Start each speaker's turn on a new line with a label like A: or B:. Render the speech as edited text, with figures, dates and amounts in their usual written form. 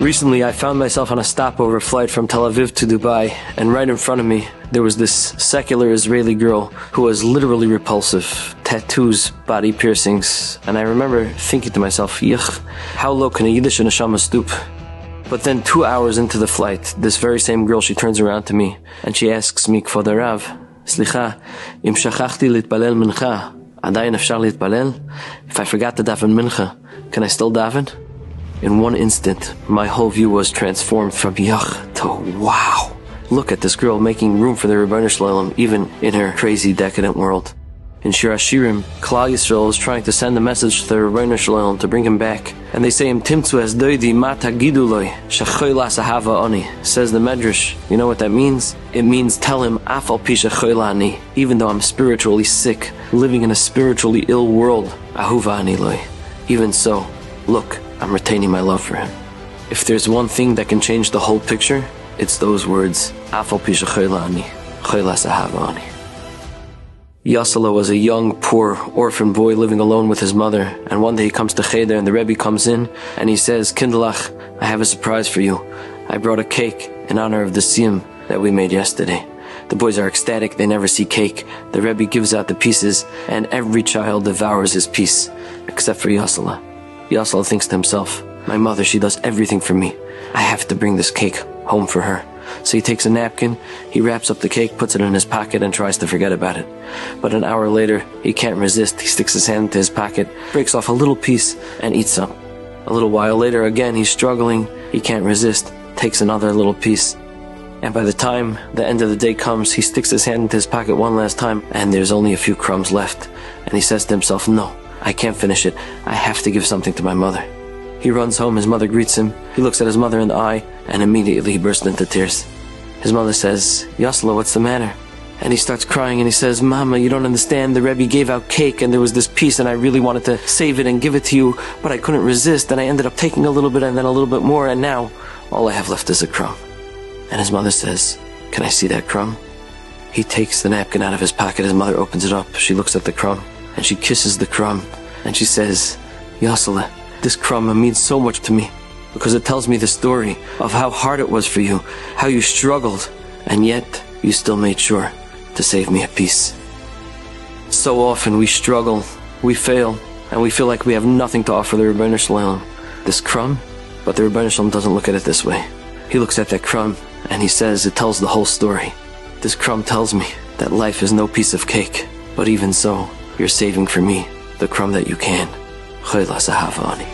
A: Recently, I found myself on a stopover flight from Tel Aviv to Dubai, and right in front of me, there was this secular Israeli girl who was literally repulsive. Tattoos, body piercings, and I remember thinking to myself, yuck, how low can a Yiddish neshama stoop? But then 2 hours into the flight, this very same girl, she turns around to me, and she asks me, Kvod Harav, Slicha, im shachachti litpalel mincha, adayin afshar litpalel? If I forgot to daven mincha, can I still daven? In one instant, my whole view was transformed from yuck to wow. Look at this girl making room for the Rebbeinu Shalom, even in her crazy, decadent world. In Shir HaShirim, Klal Yisrael is trying to send a message to the Rebbeinu Shalom to bring him back. And they say, Im timtzu es doidi ma tagidu loi, shechoylas ahava oni. Says the Medrash. You know what that means? It means tell him, afal pi shechoyla ani. Even though I'm spiritually sick, living in a spiritually ill world, ahuva ani loi. Even so, look, I'm retaining my love for him. If there's one thing that can change the whole picture, it's those words, Afal pi shechoyla ani, choylas ahava ani. Yasala was a young, poor, orphan boy living alone with his mother, and one day he comes to Cheder and the Rebbe comes in and he says, Kindlach, I have a surprise for you. I brought a cake in honor of the siyum that we made yesterday. The boys are ecstatic, they never see cake. The Rebbe gives out the pieces and every child devours his piece, except for Yasala. Yasala thinks to himself, my mother, she does everything for me. I have to bring this cake home for her. So he takes a napkin, he wraps up the cake, puts it in his pocket, and tries to forget about it. But an hour later, he can't resist. He sticks his hand into his pocket, breaks off a little piece, and eats some. A little while later, again, he's struggling. He can't resist, takes another little piece. And by the time the end of the day comes, he sticks his hand into his pocket one last time, and there's only a few crumbs left. And he says to himself, no, I can't finish it. I have to give something to my mother. He runs home, his mother greets him, he looks at his mother in the eye, and immediately he bursts into tears. His mother says, Yasala, what's the matter? And he starts crying and he says, Mama, you don't understand, the Rebbe gave out cake and there was this piece and I really wanted to save it and give it to you, but I couldn't resist and I ended up taking a little bit and then a little bit more and now all I have left is a crumb. And his mother says, can I see that crumb? He takes the napkin out of his pocket, his mother opens it up, she looks at the crumb and she kisses the crumb and she says, Yasala, this crumb means so much to me because it tells me the story of how hard it was for you, how you struggled, and yet you still made sure to save me a piece. So often we struggle, we fail, and we feel like we have nothing to offer the Rebbeinu Shalom. This crumb, but the Rebbeinu Shalom doesn't look at it this way. He looks at that crumb and he says it tells the whole story. This crumb tells me that life is no piece of cake, but even so, you're saving for me the crumb that you can. Choylas ahava ani.